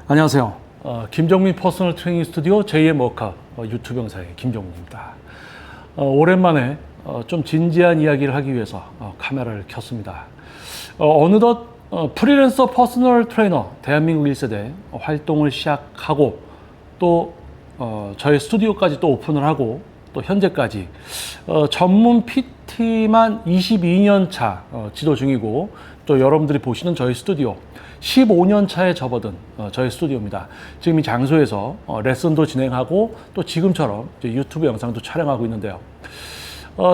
안녕하세요. 김정민 퍼스널 트레이닝 스튜디오 제2의 워커 유튜브 영상의 김정민입니다. 오랜만에 좀 진지한 이야기를 하기 위해서 카메라를 켰습니다. 어느덧 프리랜서 퍼스널 트레이너 대한민국 1세대 활동을 시작하고 또 저희 스튜디오까지 또 오픈을 하고 또 현재까지 전문 PT만 22년 차 지도 중이고 또 여러분들이 보시는 저희 스튜디오 15년 차에 접어든 저희 스튜디오입니다. 지금 이 장소에서 레슨도 진행하고 또 지금처럼 이제 유튜브 영상도 촬영하고 있는데요.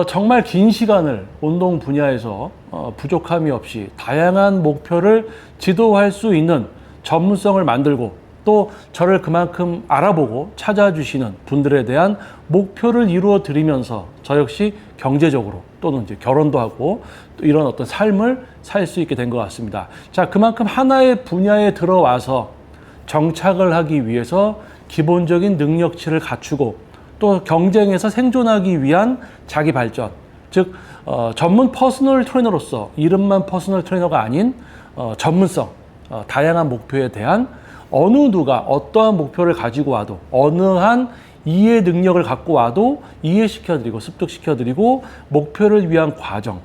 정말 긴 시간을 운동 분야에서 부족함이 없이 다양한 목표를 지도할 수 있는 전문성을 만들고 또 저를 그만큼 알아보고 찾아주시는 분들에 대한 목표를 이루어 드리면서 저 역시 경제적으로 또는 이제 결혼도 하고 또 이런 어떤 삶을 살 수 있게 된 것 같습니다. 자, 그만큼 하나의 분야에 들어와서 정착을 하기 위해서 기본적인 능력치를 갖추고 또 경쟁에서 생존하기 위한 자기 발전, 즉 전문 퍼스널 트레이너로서 이름만 퍼스널 트레이너가 아닌 전문성, 다양한 목표에 대한 어느 누가 어떠한 목표를 가지고 와도 어느 한 이해 능력을 갖고 와도 이해시켜드리고 습득시켜드리고 목표를 위한 과정,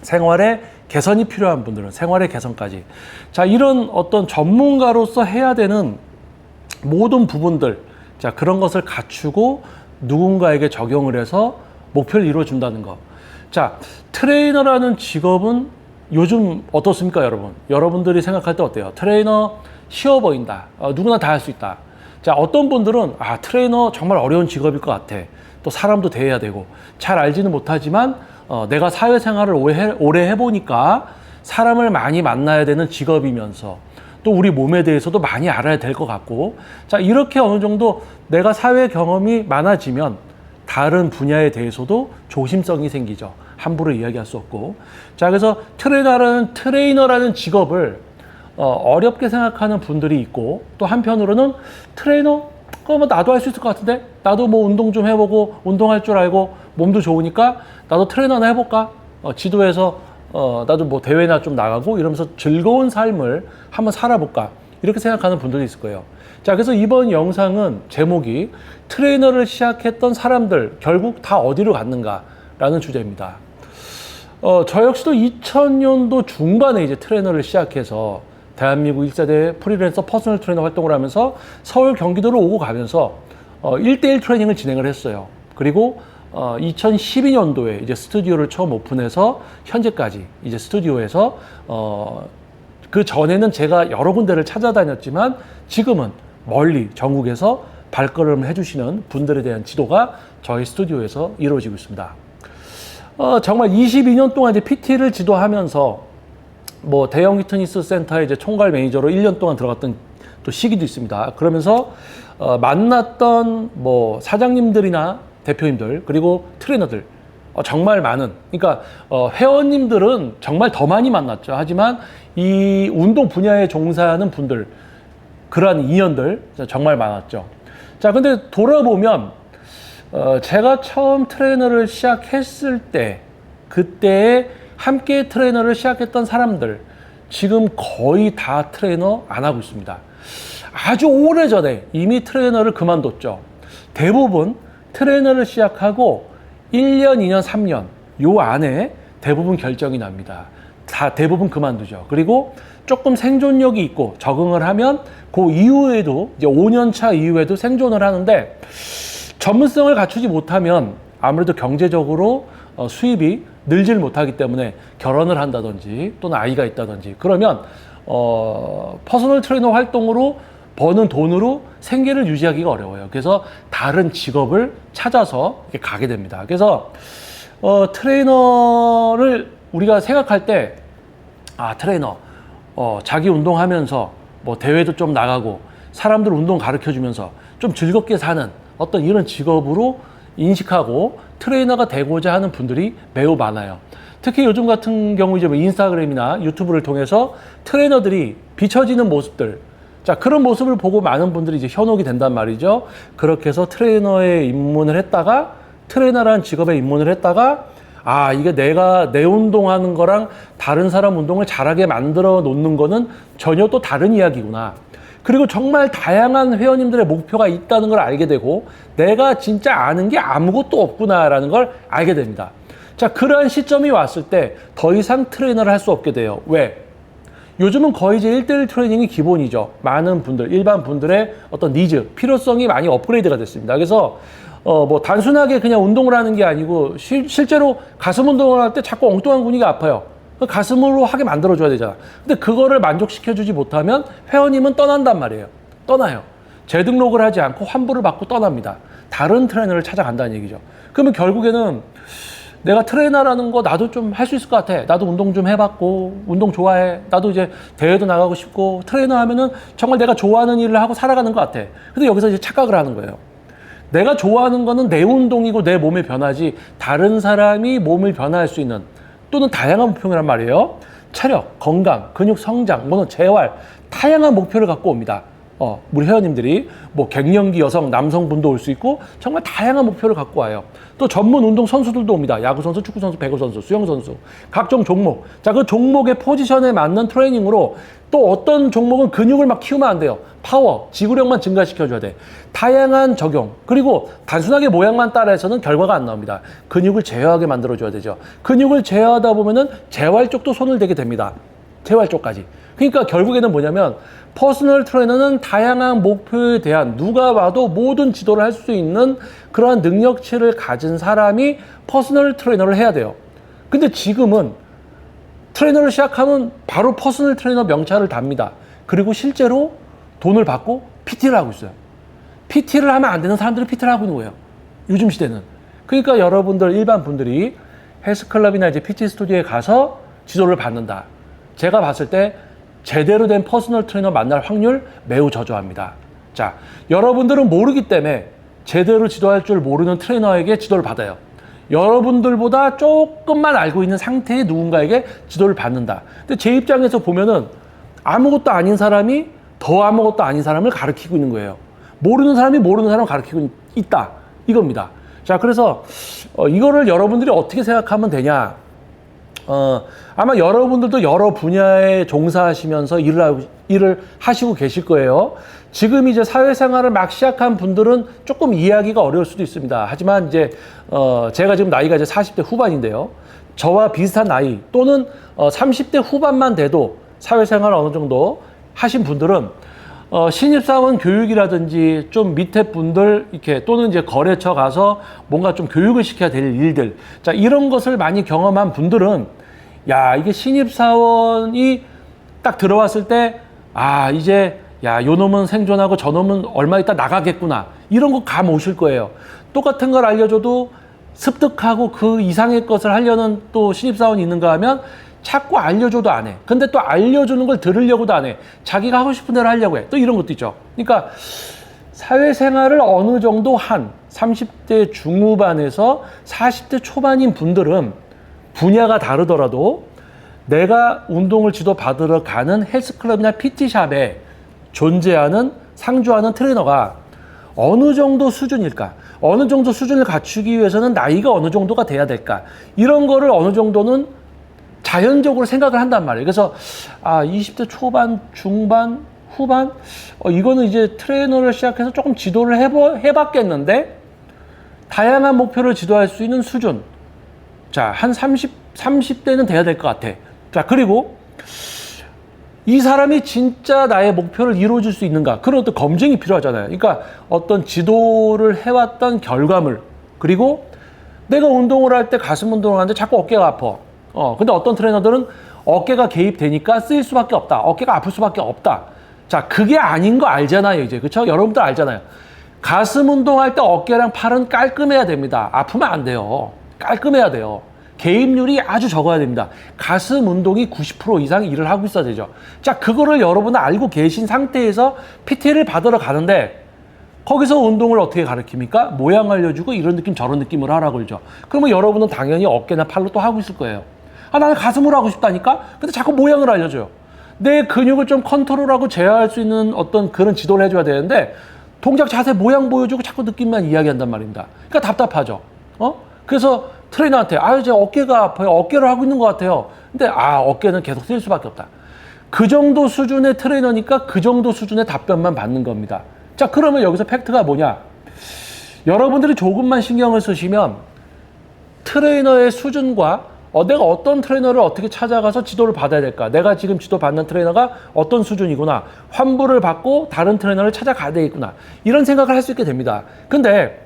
생활의 개선이 필요한 분들은 생활의 개선까지, 자, 이런 어떤 전문가로서 해야 되는 모든 부분들, 자, 그런 것을 갖추고 누군가에게 적용을 해서 목표를 이루어준다는 것. 자, 트레이너라는 직업은 요즘 어떻습니까, 여러분? 여러분들이 생각할 때 어때요? 트레이너 쉬워 보인다. 누구나 다 할 수 있다. 자, 어떤 분들은 트레이너 정말 어려운 직업일 것 같아. 또 사람도 대해야 되고 잘 알지는 못하지만 내가 사회생활을 오래 해보니까 사람을 많이 만나야 되는 직업이면서 또 우리 몸에 대해서도 많이 알아야 될 것 같고, 자, 이렇게 어느 정도 내가 사회 경험이 많아지면 다른 분야에 대해서도 조심성이 생기죠. 함부로 이야기할 수 없고. 자, 그래서 트레이너라는 직업을 어렵게 생각하는 분들이 있고, 또 한편으로는 트레이너? 그거 뭐 나도 할 수 있을 것 같은데? 나도 뭐 운동 좀 해보고 운동할 줄 알고 몸도 좋으니까 나도 트레이너나 해볼까? 지도해서 나도 뭐 대회나 좀 나가고 이러면서 즐거운 삶을 한번 살아볼까? 이렇게 생각하는 분들이 있을 거예요. 자, 그래서 이번 영상은 제목이 트레이너를 시작했던 사람들 결국 다 어디로 갔는가? 라는 주제입니다. 저 역시도 2000년도 중반에 이제 트레이너를 시작해서 대한민국 1세대 프리랜서 퍼스널 트레이너 활동을 하면서 서울 경기도로 오고 가면서 1대1 트레이닝을 진행을 했어요. 그리고 2012년도에 이제 스튜디오를 처음 오픈해서 현재까지 이제 스튜디오에서 그 전에는 제가 여러 군데를 찾아다녔지만 지금은 멀리 전국에서 발걸음을 해주시는 분들에 대한 지도가 저희 스튜디오에서 이루어지고 있습니다. 정말 22년 동안 이제 PT를 지도하면서 뭐 대형 피트니스 센터에 이제 총괄 매니저로 1년 동안 들어갔던 또 시기도 있습니다. 그러면서 만났던 뭐 사장님들이나 대표님들 그리고 트레이너들 정말 많은, 그러니까 회원님들은 정말 더 많이 만났죠. 하지만 이 운동 분야에 종사하는 분들, 그러한 인연들 정말 많았죠. 자, 근데 돌아보면 제가 처음 트레이너를 시작했을 때 그때에 함께 트레이너를 시작했던 사람들 지금 거의 다 트레이너 안 하고 있습니다. 아주 오래전에 이미 트레이너를 그만뒀죠. 대부분 트레이너를 시작하고 1년, 2년, 3년 요 안에 대부분 결정이 납니다. 다 대부분 그만두죠. 그리고 조금 생존력이 있고 적응을 하면 그 이후에도 이제 5년 차 이후에도 생존을 하는데, 전문성을 갖추지 못하면 아무래도 경제적으로 수입이 늘질 못하기 때문에 결혼을 한다든지 또는 아이가 있다든지 그러면 퍼스널 트레이너 활동으로 버는 돈으로 생계를 유지하기가 어려워요. 그래서 다른 직업을 찾아서 이렇게 가게 됩니다. 그래서 트레이너를 우리가 생각할 때 트레이너 자기 운동하면서 뭐 대회도 좀 나가고 사람들 운동 가르쳐주면서 좀 즐겁게 사는 어떤 이런 직업으로 인식하고 트레이너가 되고자 하는 분들이 매우 많아요. 특히 요즘 같은 경우 이제 뭐 인스타그램이나 유튜브를 통해서 트레이너들이 비춰지는 모습들, 자, 그런 모습을 보고 많은 분들이 이제 현혹이 된단 말이죠. 그렇게 해서 트레이너에 입문을 했다가, 트레이너라는 직업에 입문을 했다가, 이게 내가 내 운동하는 거랑 다른 사람 운동을 잘하게 만들어 놓는 거는 전혀 또 다른 이야기구나. 그리고 정말 다양한 회원님들의 목표가 있다는 걸 알게 되고 내가 진짜 아는 게 아무것도 없구나라는 걸 알게 됩니다. 자, 그러한 시점이 왔을 때 더 이상 트레이너를 할 수 없게 돼요. 왜? 요즘은 거의 이제 1대1 트레이닝이 기본이죠. 많은 분들, 일반 분들의 어떤 니즈, 필요성이 많이 업그레이드가 됐습니다. 그래서 뭐 단순하게 그냥 운동을 하는 게 아니고 실제로 가슴 운동을 할 때 자꾸 엉뚱한 근육이 아파요. 가슴으로 하게 만들어줘야 되잖아. 근데 그거를 만족시켜주지 못하면 회원님은 떠난단 말이에요. 떠나요. 재등록을 하지 않고 환불을 받고 떠납니다. 다른 트레이너를 찾아간다는 얘기죠. 그러면 결국에는 내가 트레이너라는 거 나도 좀 할 수 있을 것 같아. 나도 운동 좀 해봤고 운동 좋아해. 나도 이제 대회도 나가고 싶고 트레이너 하면은 정말 내가 좋아하는 일을 하고 살아가는 것 같아. 근데 여기서 이제 착각을 하는 거예요. 내가 좋아하는 거는 내 운동이고 내 몸의 변화지 다른 사람이 몸을 변화할 수 있는 또는 다양한 목표란 말이에요. 체력, 건강, 근육 성장, 뭐는 재활, 다양한 목표를 갖고 옵니다. 우리 회원님들이 뭐 갱년기 여성, 남성분도 올 수 있고 정말 다양한 목표를 갖고 와요. 또 전문 운동 선수들도 옵니다. 야구 선수, 축구 선수, 배구 선수, 수영 선수, 각종 종목. 자, 그 종목의 포지션에 맞는 트레이닝으로 또 어떤 종목은 근육을 막 키우면 안 돼요. 파워, 지구력만 증가시켜줘야 돼. 다양한 적용. 그리고 단순하게 모양만 따라해서는 결과가 안 나옵니다. 근육을 제어하게 만들어줘야 되죠. 근육을 제어하다 보면은 재활 쪽도 손을 대게 됩니다. 재활 쪽까지. 그러니까 결국에는 뭐냐면 퍼스널 트레이너는 다양한 목표에 대한 누가 봐도 모든 지도를 할 수 있는 그러한 능력치를 가진 사람이 퍼스널 트레이너를 해야 돼요. 근데 지금은 트레이너를 시작하면 바로 퍼스널 트레이너 명찰을 답니다. 그리고 실제로 돈을 받고 PT를 하고 있어요. PT를 하면 안 되는 사람들이 PT를 하고 있는 거예요. 요즘 시대는. 그러니까 여러분들 일반 분들이 헬스클럽이나 이제 PT 스튜디오에 가서 지도를 받는다. 제가 봤을 때 제대로 된 퍼스널 트레이너 만날 확률 매우 저조합니다. 자, 여러분들은 모르기 때문에 제대로 지도할 줄 모르는 트레이너에게 지도를 받아요. 여러분들보다 조금만 알고 있는 상태의 누군가에게 지도를 받는다. 근데 제 입장에서 보면은 아무것도 아닌 사람이 더 아무것도 아닌 사람을 가르치고 있는 거예요. 모르는 사람이 모르는 사람을 가르치고 있다. 이겁니다. 자, 그래서 이거를 여러분들이 어떻게 생각하면 되냐? 아마 여러분들도 여러 분야에 종사하시면서 일을 하시고 계실 거예요. 지금 이제 사회생활을 막 시작한 분들은 조금 이해하기가 어려울 수도 있습니다. 하지만 이제, 제가 지금 나이가 이제 40대 후반인데요. 저와 비슷한 나이 또는 30대 후반만 돼도 사회생활을 어느 정도 하신 분들은 신입사원 교육이라든지 좀 밑에 분들 이렇게 또는 이제 거래처 가서 뭔가 좀 교육을 시켜야 될 일들, 자, 이런 것을 많이 경험한 분들은 야, 이게 신입사원이 딱 들어왔을 때 이제 야, 요 놈은 생존하고 저 놈은 얼마 있다 나가겠구나, 이런 거 감 오실 거예요. 똑같은 걸 알려줘도 습득하고 그 이상의 것을 하려는 또 신입사원이 있는가 하면 자꾸 알려줘도 안 해. 근데 또 알려주는 걸 들으려고도 안 해. 자기가 하고 싶은 대로 하려고 해. 또 이런 것도 있죠. 그러니까 사회생활을 어느 정도 한 30대 중후반에서 40대 초반인 분들은 분야가 다르더라도 내가 운동을 지도받으러 가는 헬스클럽이나 PT샵에 존재하는 상주하는 트레이너가 어느 정도 수준일까? 어느 정도 수준을 갖추기 위해서는 나이가 어느 정도가 돼야 될까? 이런 거를 어느 정도는 자연적으로 생각을 한단 말이에요. 그래서 20대 초반, 중반, 후반 이거는 이제 트레이너를 시작해서 조금 지도를 해봤겠는데 다양한 목표를 지도할 수 있는 수준, 자, 한 30대는 돼야 될 것 같아. 자, 그리고 이 사람이 진짜 나의 목표를 이루어줄 수 있는가, 그런 어떤 검증이 필요하잖아요. 그러니까 어떤 지도를 해왔던 결과물, 그리고 내가 운동을 할 때 가슴 운동을 하는데 자꾸 어깨가 아파. 근데 어떤 트레이너들은 어깨가 개입되니까 쓰일 수밖에 없다. 어깨가 아플 수밖에 없다. 자, 그게 아닌 거 알잖아요, 이제. 그쵸? 여러분들 알잖아요. 가슴 운동할 때 어깨랑 팔은 깔끔해야 됩니다. 아프면 안 돼요. 깔끔해야 돼요. 개입률이 아주 적어야 됩니다. 가슴 운동이 90% 이상 일을 하고 있어야 되죠. 자, 그거를 여러분은 알고 계신 상태에서 PT를 받으러 가는데 거기서 운동을 어떻게 가르칩니까? 모양 알려주고 이런 느낌 저런 느낌으로 하라고 그러죠. 그러면 여러분은 당연히 어깨나 팔로 또 하고 있을 거예요. 나는 가슴으로 하고 싶다니까? 근데 자꾸 모양을 알려줘요. 내 근육을 좀 컨트롤하고 제어할 수 있는 어떤 그런 지도를 해줘야 되는데 동작 자세 모양 보여주고 자꾸 느낌만 이야기한단 말입니다. 그러니까 답답하죠. 그래서 트레이너한테 이제 어깨가 아파요. 어깨를 하고 있는 것 같아요. 근데 어깨는 계속 쓸 수밖에 없다. 그 정도 수준의 트레이너니까 그 정도 수준의 답변만 받는 겁니다. 자, 그러면 여기서 팩트가 뭐냐? 여러분들이 조금만 신경을 쓰시면 트레이너의 수준과 내가 어떤 트레이너를 어떻게 찾아가서 지도를 받아야 될까? 내가 지금 지도 받는 트레이너가 어떤 수준이구나. 환불을 받고 다른 트레이너를 찾아가야 되겠구나. 이런 생각을 할 수 있게 됩니다. 근데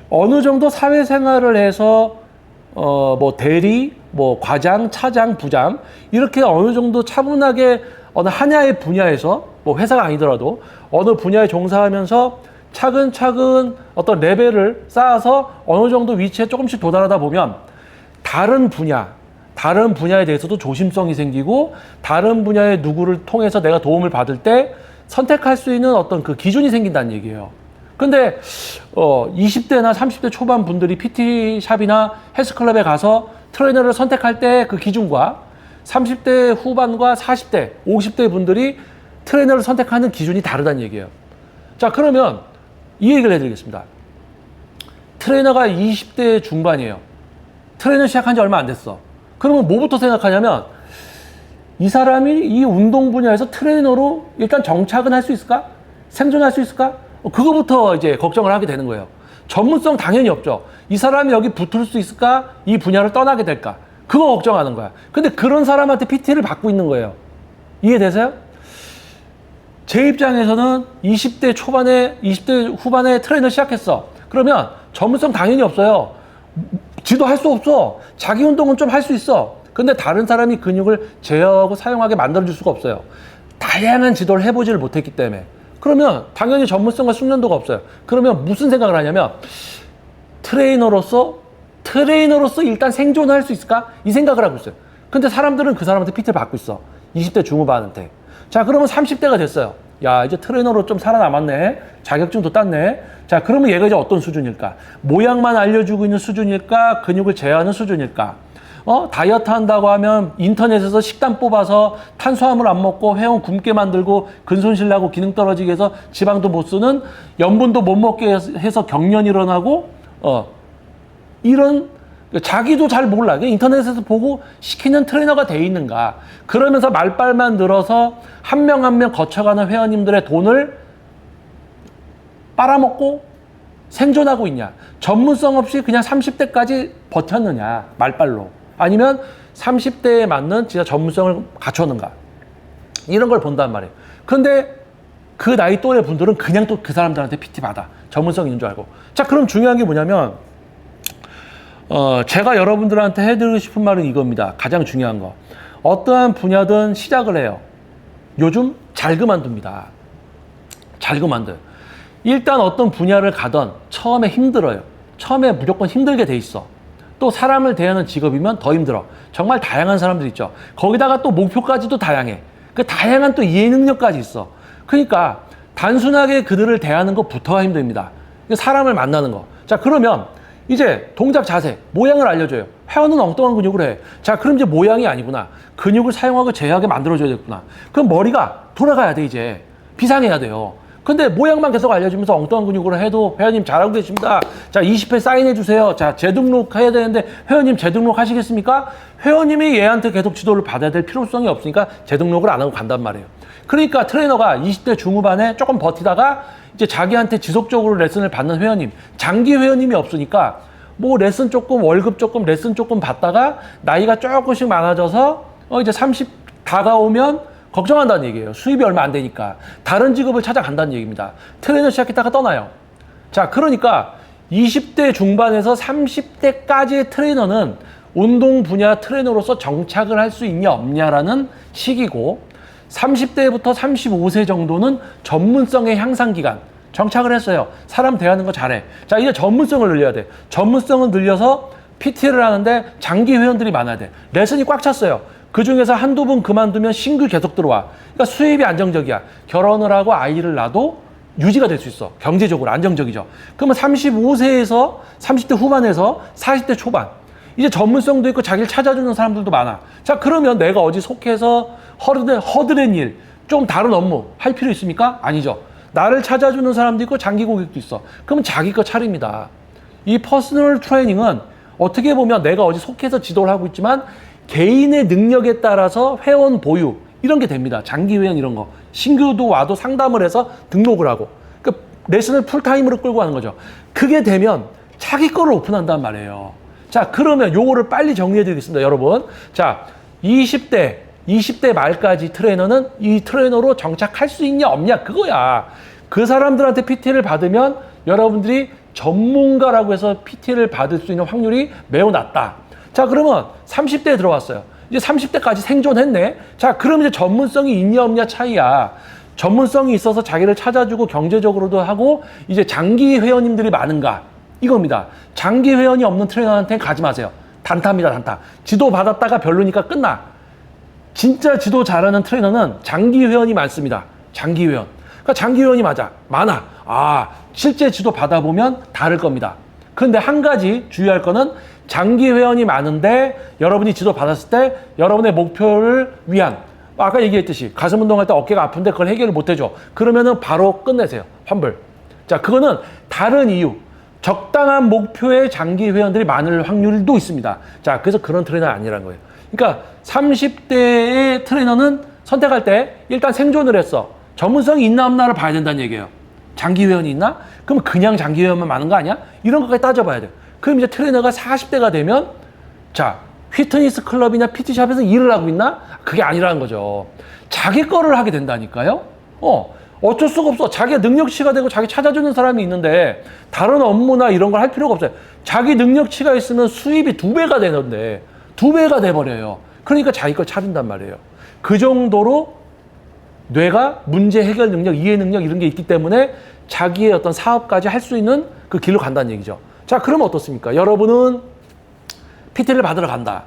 어느 정도 사회생활을 해서 뭐 대리, 뭐 과장, 차장, 부장 이렇게 어느 정도 차분하게 어느 하나의 분야에서 뭐 회사가 아니더라도 어느 분야에 종사하면서 차근차근 어떤 레벨을 쌓아서 어느 정도 위치에 조금씩 도달하다 보면 다른 분야에 대해서도 조심성이 생기고 다른 분야의 누구를 통해서 내가 도움을 받을 때 선택할 수 있는 어떤 그 기준이 생긴다는 얘기예요. 근데 20대나 30대 초반 분들이 PT샵이나 헬스클럽에 가서 트레이너를 선택할 때 그 기준과 30대 후반과 40대, 50대 분들이 트레이너를 선택하는 기준이 다르다는 얘기예요. 자, 그러면 이 얘기를 해드리겠습니다. 트레이너가 20대 중반이에요. 트레이너 시작한 지 얼마 안 됐어. 그러면 뭐부터 생각하냐면 이 사람이 이 운동 분야에서 트레이너로 일단 정착은 할 수 있을까? 생존할 수 있을까? 그거부터 이제 걱정을 하게 되는 거예요. 전문성 당연히 없죠. 이 사람이 여기 붙을 수 있을까? 이 분야를 떠나게 될까? 그거 걱정하는 거야. 근데 그런 사람한테 PT를 받고 있는 거예요. 이해되세요? 제 입장에서는 20대 초반에, 20대 후반에 트레이너 시작했어. 그러면 전문성 당연히 없어요. 지도할 수 없어. 자기 운동은 좀 할 수 있어. 근데 다른 사람이 근육을 제어하고 사용하게 만들어줄 수가 없어요. 다양한 지도를 해보지를 못했기 때문에. 그러면 당연히 전문성과 숙련도가 없어요. 그러면 무슨 생각을 하냐면 트레이너로서 일단 생존할 수 있을까? 이 생각을 하고 있어요. 근데 사람들은 그 사람한테 PT를 받고 있어. 20대 중후반한테. 자, 그러면 30대가 됐어요. 야, 이제 트레이너로 좀 살아남았네. 자격증도 땄네. 자, 그러면 얘가 이제 어떤 수준일까? 모양만 알려주고 있는 수준일까? 근육을 제어하는 수준일까? 다이어트 한다고 하면 인터넷에서 식단 뽑아서 탄수화물 안 먹고 회원 굶게 만들고 근손실 나고 기능 떨어지게 해서 지방도 못 쓰는 염분도 못 먹게 해서 경련 일어나고 이런 자기도 잘 몰라. 인터넷에서 보고 시키는 트레이너가 돼 있는가. 그러면서 말빨만 늘어서 한 명 한 명 거쳐가는 회원님들의 돈을 빨아먹고 생존하고 있냐. 전문성 없이 그냥 30대까지 버텼느냐. 말빨로. 아니면 30대에 맞는 진짜 전문성을 갖췄는가. 이런 걸 본단 말이에요. 그런데 그 나이 또래 분들은 그냥 또 그 사람들한테 PT 받아. 전문성 있는 줄 알고. 자, 그럼 중요한 게 뭐냐면 제가 여러분들한테 해드리고 싶은 말은 이겁니다. 가장 중요한 거. 어떠한 분야든 시작을 해요. 요즘 잘 그만둡니다. 잘 그만둬요. 일단 어떤 분야를 가던 처음에 힘들어요. 처음에 무조건 힘들게 돼 있어. 또 사람을 대하는 직업이면 더 힘들어. 정말 다양한 사람들 있죠. 거기다가 또 목표까지도 다양해. 그 다양한 또 이해 능력까지 있어. 그러니까 단순하게 그들을 대하는 것부터가 힘듭니다. 사람을 만나는 거. 자, 그러면 이제 동작 자세, 모양을 알려줘요. 회원은 엉뚱한 근육을 해. 자, 그럼 이제 모양이 아니구나. 근육을 사용하고 제어하게 만들어줘야겠구나. 그럼 머리가 돌아가야 돼, 이제. 비상해야 돼요. 근데 모양만 계속 알려주면서 엉뚱한 근육으로 해도 회원님 잘하고 계십니다. 자, 20회 사인해주세요. 자, 재등록 해야 되는데 회원님 재등록 하시겠습니까? 회원님이 얘한테 계속 지도를 받아야 될 필요성이 없으니까 재등록을 안 하고 간단 말이에요. 그러니까 트레이너가 20대 중후반에 조금 버티다가 이제 자기한테 지속적으로 레슨을 받는 회원님, 장기 회원님이 없으니까 뭐 레슨 조금, 월급 조금, 레슨 조금 받다가 나이가 조금씩 많아져서 이제 30 다가오면 걱정한다는 얘기예요. 수입이 얼마 안 되니까. 다른 직업을 찾아간다는 얘기입니다. 트레이너 시작했다가 떠나요. 자, 그러니까 20대 중반에서 30대까지의 트레이너는 운동 분야 트레이너로서 정착을 할 수 있냐 없냐라는 시기고 30대부터 35세 정도는 전문성의 향상 기간. 정착을 했어요. 사람 대하는 거 잘해. 자, 이제 전문성을 늘려야 돼. 전문성을 늘려서 PT를 하는데 장기 회원들이 많아야 돼. 레슨이 꽉 찼어요. 그 중에서 한두 분 그만두면 신규 계속 들어와. 그러니까 수입이 안정적이야. 결혼을 하고 아이를 낳아도 유지가 될 수 있어. 경제적으로 안정적이죠. 그러면 35세에서 30대 후반에서 40대 초반. 이제 전문성도 있고 자기를 찾아주는 사람들도 많아. 자, 그러면 내가 어디 속해서 허드렛 일, 좀 다른 업무 할 필요 있습니까? 아니죠. 나를 찾아주는 사람도 있고 장기 고객도 있어. 그러면 자기 거 차립니다. 이 퍼스널 트레이닝은 어떻게 보면 내가 어디 속해서 지도를 하고 있지만 개인의 능력에 따라서 회원 보유, 이런 게 됩니다. 장기 회원 이런 거. 신규도 와도 상담을 해서 등록을 하고. 그러니까 레슨을 풀타임으로 끌고 가는 거죠. 그게 되면 자기 거를 오픈한단 말이에요. 자, 그러면 요거를 빨리 정리해 드리겠습니다, 여러분. 자, 20대 말까지 트레이너는 이 트레이너로 정착할 수 있냐 없냐 그거야. 그 사람들한테 PT를 받으면 여러분들이 전문가라고 해서 PT를 받을 수 있는 확률이 매우 낮다. 자, 그러면 30대에 들어왔어요. 이제 30대까지 생존했네. 자, 그러면 이제 전문성이 있냐 없냐 차이야. 전문성이 있어서 자기를 찾아주고 경제적으로도 하고 이제 장기 회원님들이 많은가 이겁니다. 장기 회원이 없는 트레이너한테는 가지 마세요. 단타입니다, 단타. 지도 받았다가 별로니까 끝나. 진짜 지도 잘하는 트레이너는 장기 회원이 많습니다. 장기 회원. 그러니까 장기 회원이 많아. 아, 실제 지도 받아보면 다를 겁니다. 그런데 한 가지 주의할 거는 장기 회원이 많은데 여러분이 지도 받았을 때 여러분의 목표를 위한, 아까 얘기했듯이 가슴 운동할 때 어깨가 아픈데 그걸 해결을 못 해줘. 그러면은 바로 끝내세요. 환불. 자, 그거는 다른 이유. 적당한 목표의 장기 회원들이 많을 확률도 있습니다. 자, 그래서 그런 트레이너는 아니라는 거예요. 그러니까 30대의 트레이너는 선택할 때 일단 생존을 했어. 전문성이 있나 없나를 봐야 된다는 얘기예요. 장기 회원이 있나? 그럼 그냥 장기 회원만 많은 거 아니야? 이런 것까지 따져봐야 돼요. 그럼 이제 트레이너가 40대가 되면 자, 피트니스 클럽이나 PT샵에서 일을 하고 있나? 그게 아니라는 거죠. 자기 거를 하게 된다니까요. 어쩔 수가 없어. 자기가 능력치가 되고 자기 찾아주는 사람이 있는데 다른 업무나 이런 걸 할 필요가 없어요. 자기 능력치가 있으면 수입이 2배가 되는데 2배가 돼버려요. 그러니까 자기 걸 찾은단 말이에요. 그 정도로 뇌가 문제 해결 능력, 이해 능력 이런 게 있기 때문에 자기의 어떤 사업까지 할 수 있는 그 길로 간다는 얘기죠. 자, 그러면 어떻습니까? 여러분은 PT를 받으러 간다.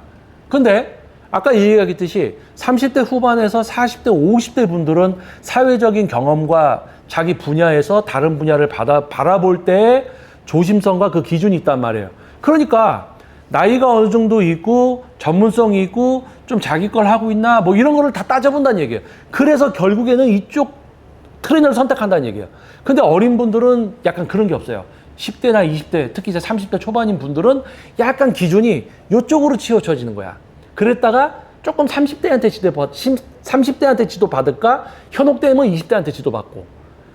근데 아까 얘기했듯이 30대 후반에서 40대, 50대 분들은 사회적인 경험과 자기 분야에서 다른 분야를 바라볼 때 조심성과 그 기준이 있단 말이에요. 그러니까 나이가 어느 정도 있고 전문성이 있고 좀 자기 걸 하고 있나 뭐 이런 거를 다 따져본다는 얘기예요. 그래서 결국에는 이쪽 트레이너를 선택한다는 얘기예요. 근데 어린 분들은 약간 그런 게 없어요. 10대나 20대, 특히 이제 30대 초반인 분들은 약간 기준이 이쪽으로 치우쳐지는 거야. 그랬다가 조금 30대한테 지도 받을까? 현혹되면 20대한테 지도 받고.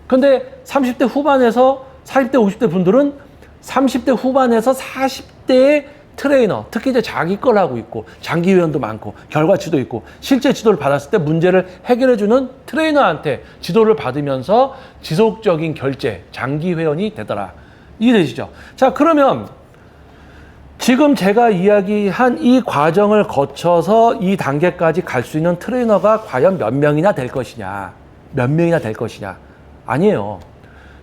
근데 30대 후반에서 40대, 50대 분들은 30대 후반에서 40대의 트레이너, 특히 이제 자기 걸 하고 있고, 장기 회원도 많고, 결과치도 있고, 실제 지도를 받았을 때 문제를 해결해주는 트레이너한테 지도를 받으면서 지속적인 결제, 장기 회원이 되더라. 이해되시죠? 자, 그러면 지금 제가 이야기한 이 과정을 거쳐서 이 단계까지 갈 수 있는 트레이너가 과연 몇 명이나 될 것이냐? 몇 명이나 될 것이냐? 아니에요.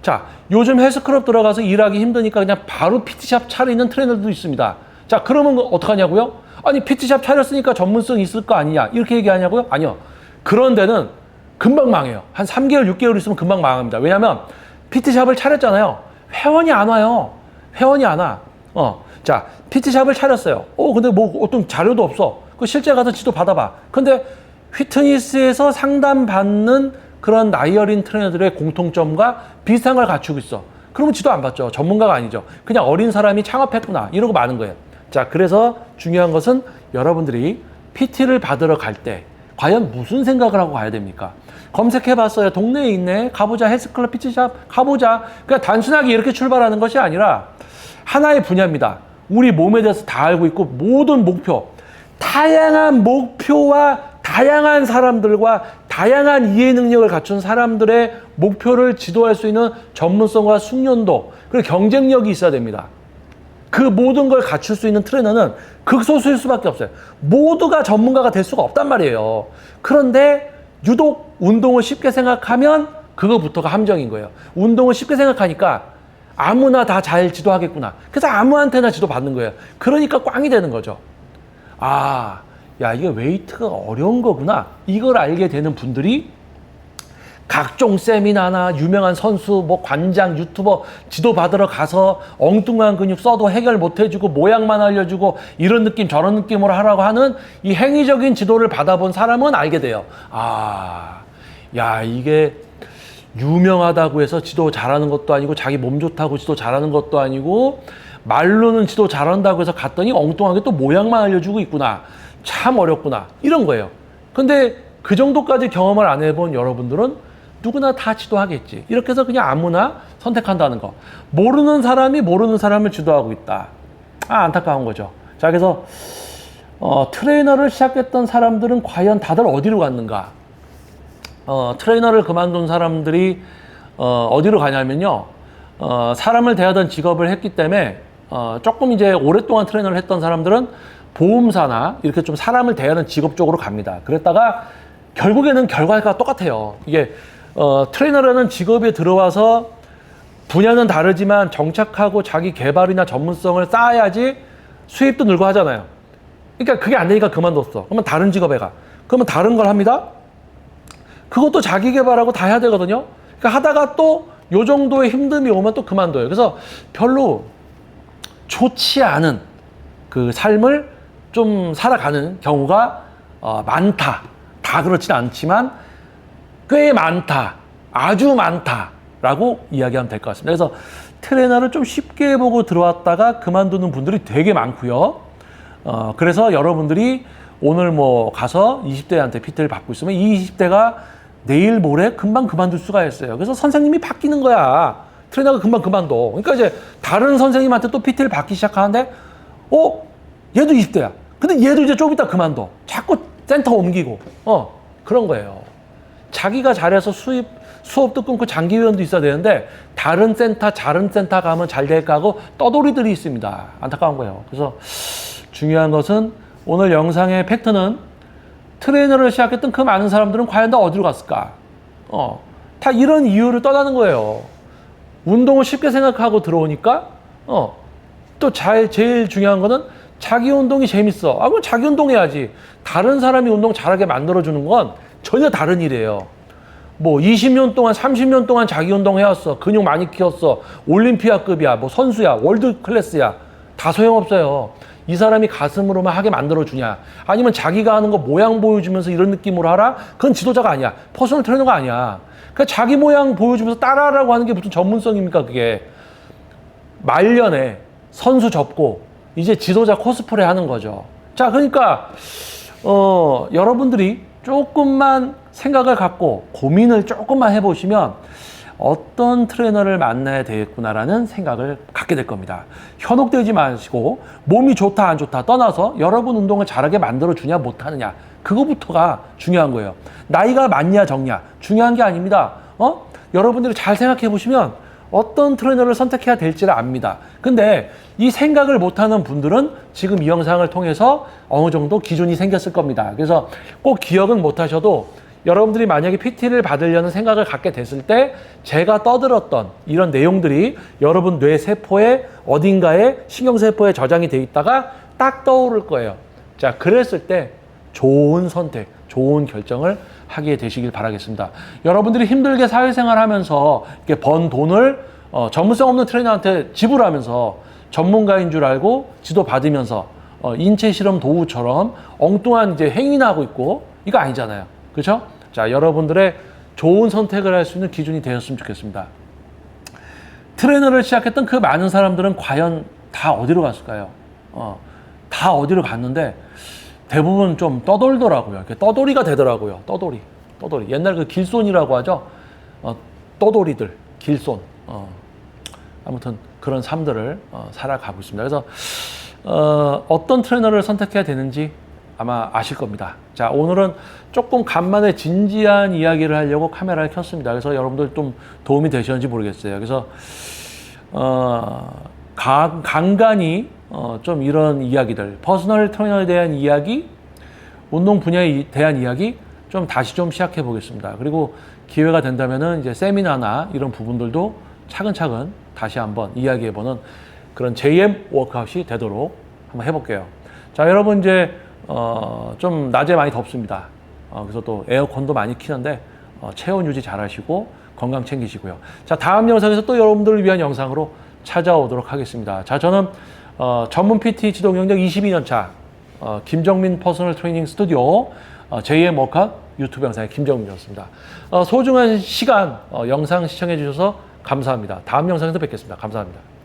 자, 요즘 헬스클럽 들어가서 일하기 힘드니까 그냥 바로 PT샵 차리는 트레이너도 있습니다. 자, 그러면 어떡하냐고요? 아니, PT샵 차렸으니까 전문성 있을 거 아니냐? 이렇게 얘기하냐고요? 아니요. 그런 데는 금방 망해요. 한 3개월, 6개월 있으면 금방 망합니다. 왜냐하면 PT샵을 차렸잖아요. 회원이 안 와요. 회원이 안 와. 자, PT샵을 차렸어요. 근데 뭐 어떤 자료도 없어. 그 실제 가서 지도 받아봐. 근데 피트니스에서 상담받는 그런 나이 어린 트레이너들의 공통점과 비슷한 걸 갖추고 있어. 그러면 지도 안 받죠. 전문가가 아니죠. 그냥 어린 사람이 창업했구나. 이러고 마는 거예요. 자, 그래서 중요한 것은 여러분들이 PT를 받으러 갈 때 과연 무슨 생각을 하고 가야 됩니까? 검색해봤어요. 동네에 있네. 가보자. 헬스클럽, PT샵 가보자. 그냥 단순하게 이렇게 출발하는 것이 아니라 하나의 분야입니다. 우리 몸에 대해서 다 알고 있고 모든 목표, 다양한 목표와 다양한 사람들과 다양한 이해 능력을 갖춘 사람들의 목표를 지도할 수 있는 전문성과 숙련도 그리고 경쟁력이 있어야 됩니다. 그 모든 걸 갖출 수 있는 트레이너는 극소수일 수밖에 없어요. 모두가 전문가가 될 수가 없단 말이에요. 그런데 유독 운동을 쉽게 생각하면 그거부터가 함정인 거예요. 운동을 쉽게 생각하니까 아무나 다 잘 지도하겠구나. 그래서 아무한테나 지도받는 거예요. 그러니까 꽝이 되는 거죠. 아, 야, 이게 웨이트가 어려운 거구나. 이걸 알게 되는 분들이 각종 세미나나 유명한 선수, 뭐 관장, 유튜버 지도받으러 가서 엉뚱한 근육 써도 해결 못 해주고 모양만 알려주고 이런 느낌 저런 느낌으로 하라고 하는 이 행위적인 지도를 받아본 사람은 알게 돼요. 아, 야, 이게 유명하다고 해서 지도 잘하는 것도 아니고 자기 몸 좋다고 지도 잘하는 것도 아니고 말로는 지도 잘한다고 해서 갔더니 엉뚱하게 또 모양만 알려주고 있구나. 참 어렵구나. 이런 거예요. 근데 그 정도까지 경험을 안 해본 여러분들은 누구나 다 지도하겠지. 이렇게 해서 그냥 아무나 선택한다는 거. 모르는 사람이 모르는 사람을 지도하고 있다. 안타까운 거죠. 자, 그래서 트레이너를 시작했던 사람들은 과연 다들 어디로 갔는가? 트레이너를 그만둔 사람들이 어디로 가냐면요. 사람을 대하던 직업을 했기 때문에 조금 이제 오랫동안 트레이너를 했던 사람들은 보험사나 이렇게 좀 사람을 대하는 직업 쪽으로 갑니다. 그랬다가 결국에는 결과가 똑같아요. 이게 트레이너라는 직업에 들어와서 분야는 다르지만 정착하고 자기 개발이나 전문성을 쌓아야지 수입도 늘고 하잖아요. 그러니까 그게 안 되니까 그만뒀어. 그러면 다른 직업에 가. 그러면 다른 걸 합니다. 그것도 자기 개발하고 다 해야 되거든요. 그러니까 하다가 또 요 정도의 힘듦이 오면 또 그만둬요. 그래서 별로 좋지 않은 그 삶을 좀 살아가는 경우가 많다. 다 그렇진 않지만 꽤 많다. 아주 많다라고 이야기하면 될 것 같습니다. 그래서 트레이너를 좀 쉽게 해보고 들어왔다가 그만두는 분들이 되게 많고요. 그래서 여러분들이 오늘 뭐 가서 20대한테 PT를 받고 있으면 이 20대가 내일 모레 금방 그만둘 수가 있어요. 그래서 선생님이 바뀌는 거야. 트레이너가 금방 그만둬. 그러니까 이제 다른 선생님한테 또 PT를 받기 시작하는데 얘도 20대야. 근데 얘도 이제 좀 이따 그만둬. 자꾸 센터 옮기고 그런 거예요. 자기가 잘해서 수업도 끊고 장기회원도 있어야 되는데 다른 센터 가면 잘 될까 하고 떠돌이들이 있습니다. 안타까운 거예요. 그래서 중요한 것은 오늘 영상의 팩트는 트레이너를 시작했던 그 많은 사람들은 과연 다 어디로 갔을까? 다 이런 이유를 떠나는 거예요. 운동을 쉽게 생각하고 들어오니까 또 제일 중요한 거는 자기 운동이 재밌어. 그럼 자기 운동해야지. 다른 사람이 운동 잘하게 만들어주는 건 전혀 다른 일이에요. 뭐 20년 동안 30년 동안 자기 운동 해왔어. 근육 많이 키웠어. 올림피아급이야. 뭐 선수야. 월드 클래스야. 다 소용없어요. 이 사람이 가슴으로만 하게 만들어주냐. 아니면 자기가 하는 거 모양 보여주면서 이런 느낌으로 하라? 그건 지도자가 아니야. 퍼스널 트레이너가 아니야. 그러니까 자기 모양 보여주면서 따라하라고 하는 게 무슨 전문성입니까 그게. 말년에 선수 접고 이제 지도자 코스프레 하는 거죠. 자, 그러니까 여러분들이 조금만 생각을 갖고 고민을 조금만 해보시면 어떤 트레이너를 만나야 되겠구나라는 생각을 갖게 될 겁니다. 현혹되지 마시고 몸이 좋다 안 좋다 떠나서 여러분 운동을 잘하게 만들어주냐 못하느냐 그거부터가 중요한 거예요. 나이가 많냐 적냐 중요한 게 아닙니다. 여러분들이 잘 생각해 보시면 어떤 트레이너를 선택해야 될지를 압니다. 근데 이 생각을 못하는 분들은 지금 이 영상을 통해서 어느 정도 기준이 생겼을 겁니다. 그래서 꼭 기억은 못하셔도 여러분들이 만약에 PT를 받으려는 생각을 갖게 됐을 때 제가 떠들었던 이런 내용들이 여러분 뇌 세포의 어딘가에 신경세포에 저장이 돼 있다가 딱 떠오를 거예요. 자, 그랬을 때 좋은 선택, 좋은 결정을 하게 되시길 바라겠습니다. 여러분들이 힘들게 사회생활 하면서 이렇게 번 돈을 전문성 없는 트레이너한테 지불하면서 전문가인 줄 알고 지도 받으면서 인체 실험 도구처럼 엉뚱한 이제 행위나 하고 있고 이거 아니잖아요. 그렇죠? 자, 여러분들의 좋은 선택을 할 수 있는 기준이 되었으면 좋겠습니다. 트레이너를 시작했던 그 많은 사람들은 과연 다 어디로 갔을까요? 다 어디로 갔는데 대부분 좀 떠돌더라고요. 이렇게 떠돌이가 되더라고요. 떠돌이. 옛날 그 길손이라고 하죠. 떠돌이들, 길손. 아무튼 그런 삶들을 살아가고 있습니다. 그래서 어떤 트레이너를 선택해야 되는지 아마 아실 겁니다. 자, 오늘은 조금 간만에 진지한 이야기를 하려고 카메라를 켰습니다. 그래서 여러분들 좀 도움이 되셨는지 모르겠어요. 그래서 간간히 좀 이런 이야기들, 퍼스널 트레이너에 대한 이야기, 운동 분야에 대한 이야기 좀 다시 좀 시작해 보겠습니다. 그리고 기회가 된다면은 이제 세미나나 이런 부분들도 차근차근 다시 한번 이야기해보는 그런 JM 워크아웃이 되도록 한번 해볼게요. 자, 여러분 이제 좀 낮에 많이 덥습니다. 그래서 또 에어컨도 많이 키는데 체온 유지 잘 하시고 건강 챙기시고요. 자, 다음 영상에서 또 여러분들을 위한 영상으로 찾아오도록 하겠습니다. 자, 저는 전문 PT 지도 경력 22년 차 김정민 퍼스널 트레이닝 스튜디오 JM 워크아웃 유튜브 영상의 김정민이었습니다. 소중한 시간 영상 시청해 주셔서 감사합니다. 다음 영상에서 뵙겠습니다. 감사합니다.